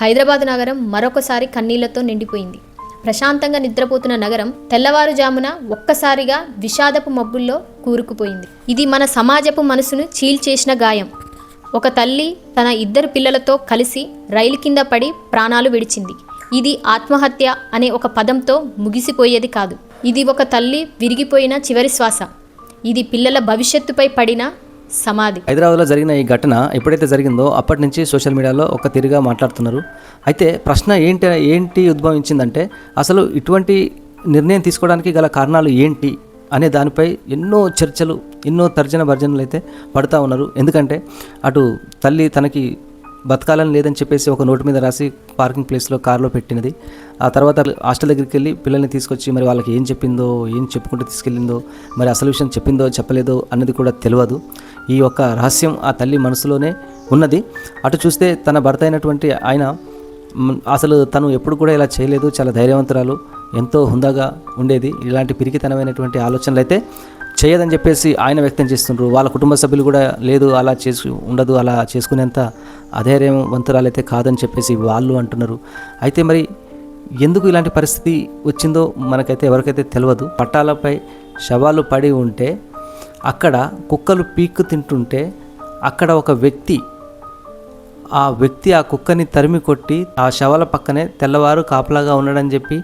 హైదరాబాద్ నగరం మరొకసారి కన్నీళ్లతో నిండిపోయింది. ప్రశాంతంగా నిద్రపోతున్న నగరం తెల్లవారుజామున ఒక్కసారిగా విషాదపు మబ్బుల్లో కూరుకుపోయింది. ఇది మన సమాజపు మనసును చీల్చేసిన గాయం. ఒక తల్లి తన 2 పిల్లలతో కలిసి రైలు కింద పడి ప్రాణాలు విడిచింది. ఇది ఆత్మహత్య అనే ఒక పదంతో ముగిసిపోయేది కాదు. ఇది ఒక తల్లి విరిగిపోయిన చివరి శ్వాస. ఇది పిల్లల భవిష్యత్తుపై పడిన సమాధి. హైదరాబాద్లో జరిగిన ఈ ఘటన ఎప్పుడైతే జరిగిందో అప్పటి నుంచి సోషల్ మీడియాలో ఒక తిరిగా మాట్లాడుతున్నారు. అయితే ప్రశ్న ఏంటి ఉద్భవించిందంటే, అసలు ఇటువంటి నిర్ణయం తీసుకోవడానికి గల కారణాలు ఏంటి అనే దానిపై ఎన్నో చర్చలు, ఎన్నో తర్జన భర్జనలు అయితే పడుతూ ఉన్నారు. ఎందుకంటే అటు తల్లి తనకి బతకాలని లేదని చెప్పేసి ఒక నోటు మీద రాసి పార్కింగ్ ప్లేస్లో కారులో పెట్టినది. ఆ తర్వాత హాస్టల్ దగ్గరికి వెళ్ళి పిల్లల్ని తీసుకొచ్చి మరి వాళ్ళకి ఏం చెప్పిందో, ఏం చెప్పుకుంటూ తీసుకెళ్ళిందో, మరి అసలు విషయం చెప్పిందో చెప్పలేదో అన్నది కూడా తెలియదు. ఈ యొక్క రహస్యం ఆ తల్లి మనసులోనే ఉన్నది. అటు చూస్తే తన భర్త అయినటువంటి ఆయన అసలు తను ఎప్పుడు కూడా ఇలా చేయలేదు, చాలా ధైర్యవంతురాలు, ఎంతో హుందాగా ఉండేది, ఇలాంటి పిరికితనమైనటువంటి ఆలోచనలు అయితే చేయదని చెప్పేసి ఆయన వ్యక్తం చేస్తుండ్రు. వాళ్ళ కుటుంబ సభ్యులు కూడా లేదు, అలా ఉండదు, అలా చేసుకునేంత అధైర్యవంతురాలైతే కాదని చెప్పేసి వాళ్ళు అంటున్నారు. అయితే మరి ఎందుకు ఇలాంటి పరిస్థితి వచ్చిందో మనకైతే ఎవరికైతే తెలియదు. పట్టాలపై శవాలు పడి ఉంటే, అక్కడ కుక్కలు పీక్కు తింటుంటే, అక్కడ ఒక వ్యక్తి ఆ కుక్కని తరిమి కొట్టి ఆ శవాల పక్కనే తెల్లవారు కాపలాగా ఉన్నాడని చెప్పి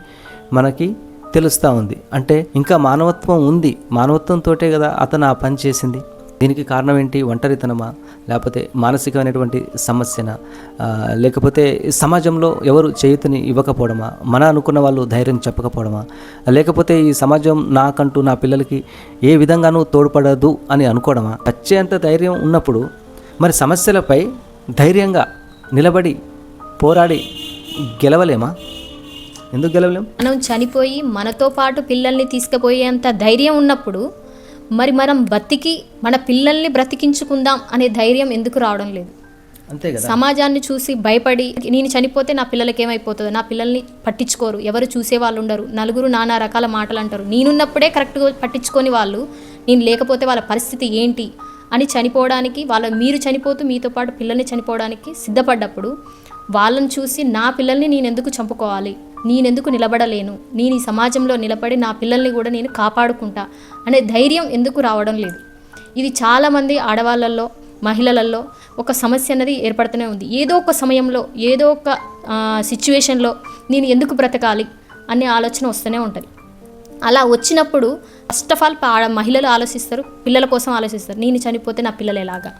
మనకి తెలుస్తూ ఉంది. అంటే ఇంకా మానవత్వం ఉంది, మానవత్వంతోటే కదా అతను ఆ పని చేసింది. దీనికి కారణం ఏంటి? ఒంటరితనమా, లేకపోతే మానసికమైనటువంటి సమస్యనా, లేకపోతే సమాజంలో ఎవరు చేయుతని ఇవ్వకపోవడమా, మన అనుకున్న వాళ్ళు ధైర్యం చెప్పకపోవడమా, లేకపోతే ఈ సమాజం నాకంటూ నా పిల్లలకి ఏ విధంగానూ తోడ్పడదు అని అనుకోవడమా? వచ్చేంత ధైర్యం ఉన్నప్పుడు మరి సమస్యలపై ధైర్యంగా నిలబడి పోరాడి గెలవలేమా? ఎందుకు గెలవలేం? మనం చనిపోయి మనతో పాటు పిల్లల్ని తీసుకుపోయేంత ధైర్యం ఉన్నప్పుడు మరి మనం బతికి మన పిల్లల్ని బ్రతికించుకుందాం అనే ధైర్యం ఎందుకు రావడం లేదు? అంతే కదా. సమాజాన్ని చూసి భయపడి నేను చనిపోతే నా పిల్లలకి ఏమైపోతుందో, నా పిల్లల్ని పట్టించుకోరు, ఎవరు చూసే వాళ్ళు ఉండరు, నలుగురు నానా రకాల మాటలు అంటారు, నేనున్నప్పుడే కరెక్ట్గా పట్టించుకొని వాళ్ళు నేను లేకపోతే వాళ్ళ పరిస్థితి ఏంటి అని చనిపోవడానికి, మీరు చనిపోతూ మీతో పాటు పిల్లల్ని చనిపోవడానికి సిద్ధపడ్డప్పుడు వాళ్ళని చూసి నా పిల్లల్ని నేను ఎందుకు చంపుకోవాలి, నేనెందుకు నిలబడలేను, నేను ఈ సమాజంలో నిలబడి నా పిల్లల్ని కూడా నేను కాపాడుకుంటా అనే ధైర్యం ఎందుకు రావడం లేదు? ఇది చాలామంది ఆడవాళ్ళల్లో, మహిళలలో ఒక సమస్య అన్నది ఏర్పడుతూనే ఉంది. ఏదో ఒక సమయంలో, ఏదో ఒక సిచ్యువేషన్లో నేను ఎందుకు బ్రతకాలి అనే ఆలోచన వస్తూనే ఉంటుంది. అలా వచ్చినప్పుడు ఫస్ట్ ఆఫ్ ఆల్ మహిళలు ఆలోచిస్తారు, పిల్లల కోసం ఆలోచిస్తారు. నేను చనిపోతే నా పిల్లలు ఎలాగా,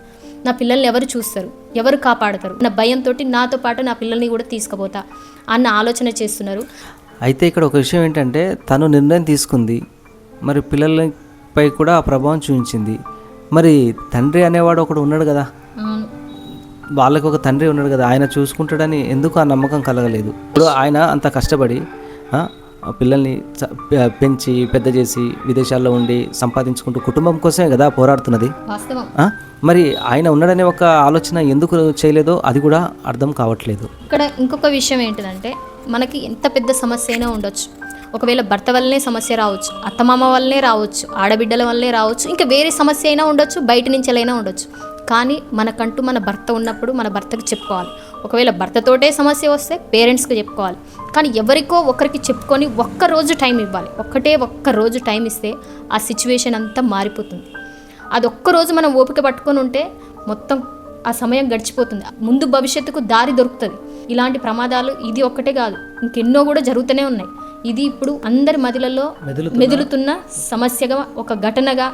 నా పిల్లల్ని ఎవరు చూస్తారు, ఎవరు కాపాడతారు, నా భయంతో నాతో పాటు నా పిల్లల్ని కూడా తీసుకుపోతా అన్న ఆలోచన చేస్తున్నారు. అయితే ఇక్కడ ఒక విషయం ఏంటంటే, తను నిర్ణయం తీసుకుంది, మరి పిల్లలపై కూడా ఆ ప్రభావం చూపించింది. మరి తండ్రి అనేవాడు ఒకడు ఉన్నాడు కదా, వాళ్ళకి ఒక తండ్రి ఉన్నాడు కదా, ఆయన చూసుకుంటాడని ఎందుకు ఆ నమ్మకం కలగలేదు? ఇప్పుడు ఆయన అంత కష్టపడి పిల్లల్ని పెంచి పెద్ద చేసి విదేశాల్లో ఉండి సంపాదించుకుంటూ కుటుంబం కోసమే కదా పోరాడుతున్నది. మరి ఆయన ఉన్నాడనే ఒక ఆలోచన ఎందుకు చేయలేదో అది కూడా అర్థం కావట్లేదు. ఇక్కడ ఇంకొక విషయం ఏంటిదంటే, మనకి ఎంత పెద్ద సమస్య అయినా ఉండొచ్చు, ఒకవేళ భర్త వల్లనే సమస్య రావచ్చు, అత్తమామ వల్లనే రావచ్చు, ఆడబిడ్డల వల్లనే రావచ్చు, ఇంకా వేరే సమస్య అయినా ఉండొచ్చు, బయట నుంచి అయినా ఉండొచ్చు. కానీ మనకంటూ మన భర్త ఉన్నప్పుడు మన భర్తకు చెప్పుకోవాలి. ఒకవేళ భర్తతోటే సమస్య వస్తే పేరెంట్స్కి చెప్పుకోవాలి. కానీ ఎవరికో ఒకరికి చెప్పుకొని ఒక్కరోజు టైం ఇవ్వాలి. ఒక్కరోజు టైం ఇస్తే ఆ సిచ్యువేషన్ అంతా మారిపోతుంది. అది ఒక్కరోజు మనం ఓపిక పట్టుకొని ఉంటే మొత్తం ఆ సమయం గడిచిపోతుంది. ముందు భవిష్యత్తుకు దారి దొరుకుతుంది. ఇలాంటి ప్రమాదాలు ఇది ఒక్కటే కాదు, ఇంకెన్నో కూడా జరుగుతూనే ఉన్నాయి. ఇది ఇప్పుడు అందరి మదిలలో మెదులుతున్న సమస్యగా, ఒక ఘటనగా,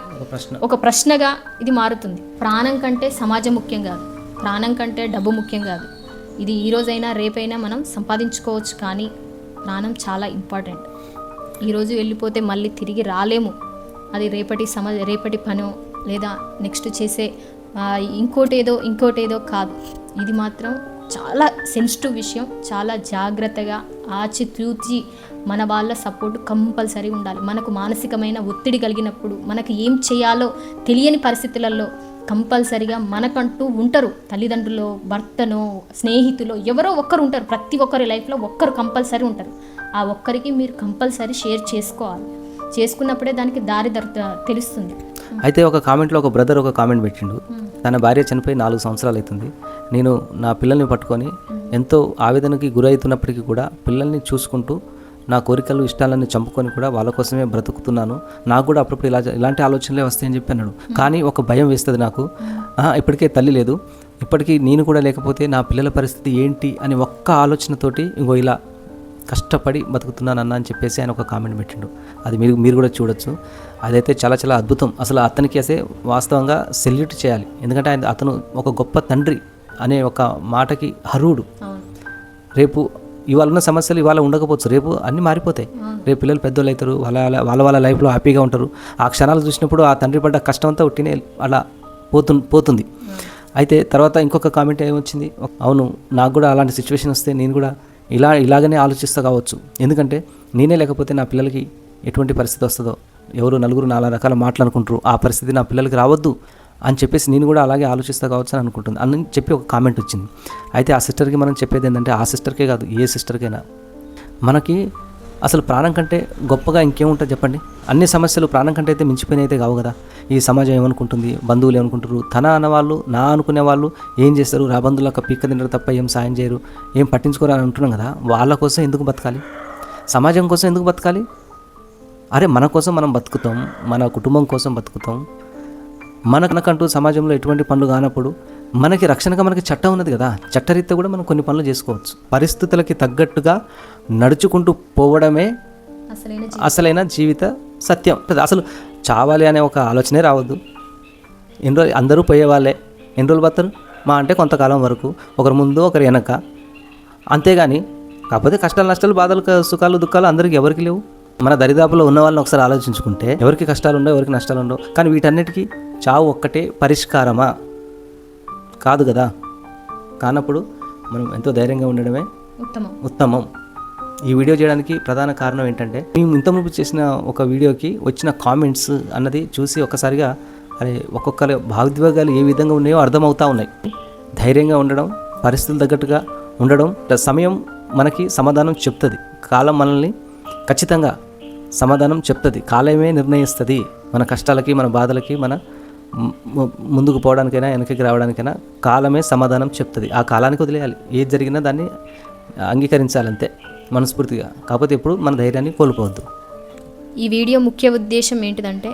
ఒక ప్రశ్నగా ఇది మారుతుంది. ప్రాణం కంటే సమాజం ముఖ్యం కాదు, ప్రాణం కంటే డబ్బు ముఖ్యం కాదు. ఇది ఈ రోజైనా రేపైనా మనం సంపాదించుకోవచ్చు, కానీ ప్రాణం చాలా ఇంపార్టెంట్. ఈరోజు వెళ్ళిపోతే మళ్ళీ తిరిగి రాలేము. అది రేపటి పనో లేదా నెక్స్ట్ చేసే ఇంకోటేదో కాదు. ఇది మాత్రం చాలా సెన్సిటివ్ విషయం. చాలా జాగ్రత్తగా ఆచితూచి మన వాళ్ళ సపోర్ట్ కంపల్సరీ ఉండాలి. మనకు మానసికమైన ఒత్తిడి కలిగినప్పుడు, మనకు ఏం చేయాలో తెలియని పరిస్థితులలో కంపల్సరీగా మనకంటూ ఉంటారు. తల్లిదండ్రులు, భర్తనో, స్నేహితులు, ఎవరో ఒక్కరు ఉంటారు. ప్రతి ఒక్కరి లైఫ్లో ఒక్కరు కంపల్సరీ ఉంటారు. ఆ ఒక్కరికి మీరు కంపల్సరీ షేర్ చేసుకోవాలి. చేసుకున్నప్పుడే దానికి దారి తెలుస్తుంది. అయితే ఒక కామెంట్లో ఒక బ్రదర్ ఒక కామెంట్ పెట్టిండు, తన భార్య చనిపోయి 4 సంవత్సరాలు అవుతుంది, నేను నా పిల్లల్ని పట్టుకొని ఎంతో ఆవేదనకి గురవుతున్నప్పటికీ కూడా పిల్లల్ని చూసుకుంటూ నా కోరికలు ఇష్టాలన్నీ చంపుకొని కూడా వాళ్ళ కోసమే బ్రతుకుతున్నాను. నాకు కూడా అప్పుడప్పుడు ఇలాంటి ఆలోచనలే వస్తాయని చెప్పి అన్నాడు. కానీ ఒక భయం వేస్తుంది నాకు, ఇప్పటికే తల్లి లేదు, ఇప్పటికీ నేను కూడా లేకపోతే నా పిల్లల పరిస్థితి ఏంటి అని ఒక్క ఆలోచనతోటి ఇంకో ఇలా కష్టపడి బతుకుతున్నానన్న అని చెప్పేసి ఆయన ఒక కామెంట్ పెట్టిండు. అది మీరు కూడా చూడొచ్చు. అదైతే చాలా చాలా అద్భుతం. అసలు అతనికి వాస్తవంగా సెల్యూట్ చేయాలి. ఎందుకంటే అతను ఒక గొప్ప తండ్రి అనే ఒక మాటకి అర్హుడు. రేపు ఇవాళ ఉన్న సమస్యలు ఇవాళ ఉండకపోవచ్చు, రేపు అన్నీ మారిపోతాయి. రేపు పిల్లలు పెద్దోళ్ళు అవుతారు, వాళ్ళ లైఫ్లో హ్యాపీగా ఉంటారు. ఆ క్షణాలు చూసినప్పుడు ఆ తండ్రి పడ్డ కష్టం అంతా ఉట్టినే అలా పోతుంది. అయితే తర్వాత ఇంకొక కామెంట్ ఏమొచ్చింది, అవును నాకు కూడా అలాంటి సిచ్యువేషన్ వస్తే నేను కూడా ఇలాగనే ఆలోచిస్తా కావచ్చు. ఎందుకంటే నేనే లేకపోతే నా పిల్లలకి ఎటువంటి పరిస్థితి వస్తుందో, ఎవరు నలుగురు నాలుగు రకాల మాటలు అనుకుంటారు, ఆ పరిస్థితి నా పిల్లలకి రావద్దు అని చెప్పేసి నేను కూడా అలాగే ఆలోచిస్తా కావచ్చు అని అనుకుంటుంది అని చెప్పి ఒక కామెంట్ వచ్చింది. అయితే ఆ సిస్టర్కి మనం చెప్పేది ఏంటంటే, ఆ సిస్టర్కే కాదు ఏ సిస్టర్కైనా మనకి అసలు ప్రాణం కంటే గొప్పగా ఇంకేముంటుంది చెప్పండి. అన్ని సమస్యలు ప్రాణం కంటే అయితే మించిపోయినైతే కావు కదా. ఈ సమాజం ఏమనుకుంటుంది, బంధువులు ఏమనుకుంటారు, తన అన్నవాళ్ళు నా అనుకునే వాళ్ళు ఏం చేస్తారు, రాబంధులకు పీక్క తినరు తప్ప ఏం సాయం చేయరు, ఏం పట్టించుకోరు అని అంటున్నాం కదా. వాళ్ళ కోసం ఎందుకు బతకాలి, సమాజం కోసం ఎందుకు బతకాలి? అరే మన కోసం మనం బతుకుతాం, మన కుటుంబం కోసం బతుకుతాం. మనకంటూ సమాజంలో ఎటువంటి పనులు కానప్పుడు మనకి రక్షణగా మనకి చట్టం ఉన్నది కదా. చట్టరీత్యా కూడా మనం కొన్ని పనులు చేసుకోవచ్చు. పరిస్థితులకి తగ్గట్టుగా నడుచుకుంటూ పోవడమే అసలైన జీవిత సత్యం. అసలు చావాలి అనే ఒక ఆలోచనే రావద్దు. ఎన్ని రోజులు అందరూ పోయేవాళ్ళే, ఎన్ని రోజులు బతారు మా అంటే కొంతకాలం వరకు, ఒకరి ముందు ఒకరి వెనక, అంతేగాని కాకపోతే కష్టాలు నష్టాలు బాధలు సుఖాలు దుఃఖాలు అందరికీ ఎవరికి లేవు. మన దరిదాపులో ఉన్న వాళ్ళని ఒకసారి ఆలోచించుకుంటే ఎవరికి కష్టాలు ఉండవు, ఎవరికి నష్టాలు ఉండవు. కానీ వీటన్నిటికీ చావు ఒక్కటే పరిష్కారమా? కాదు కదా. కానప్పుడు మనం ఎంతో ధైర్యంగా ఉండడమే ఉత్తమం. ఈ వీడియో చేయడానికి ప్రధాన కారణం ఏంటంటే, మేము ఇంతకుముందు చేసిన ఒక వీడియోకి వచ్చిన కామెంట్స్ అన్నది చూసి ఒక్కసారిగా అరే ఒక్కొక్కరి భావోద్వేగాలు ఏ విధంగా ఉన్నాయో అర్థమవుతూ ఉన్నాయి. ధైర్యంగా ఉండడం, పరిస్థితులు తగ్గట్టుగా ఉండడం, సమయం మనకి సమాధానం చెప్తుంది. కాలం మనల్ని ఖచ్చితంగా సమాధానం చెప్తుంది. కాలమే నిర్ణయిస్తుంది మన కష్టాలకి, మన బాధలకి, మన ముందుకు పోవడానికైనా వెనక్కి రావడానికైనా కాలమే సమాధానం చెప్తుంది. ఆ కాలానికి వదిలేయాలి. ఏది జరిగినా దాన్ని అంగీకరించాలంతే మనస్ఫూర్తిగా. కాకపోతే ఎప్పుడు మన ధైర్యాన్ని కోల్పోవద్దు. ఈ వీడియో ముఖ్య ఉద్దేశం ఏంటిదంటే,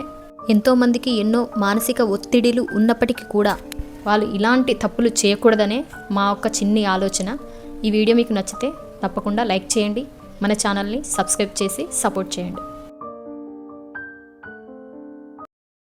ఎంతోమందికి ఎన్నో మానసిక ఒత్తిడిలు ఉన్నప్పటికీ కూడా వాళ్ళు ఇలాంటి తప్పులు చేయకూడదనే మా యొక్క చిన్ని ఆలోచన. ఈ వీడియో మీకు నచ్చితే తప్పకుండా లైక్ చేయండి, మన ఛానల్ని సబ్స్క్రైబ్ చేసి సపోర్ట్ చేయండి.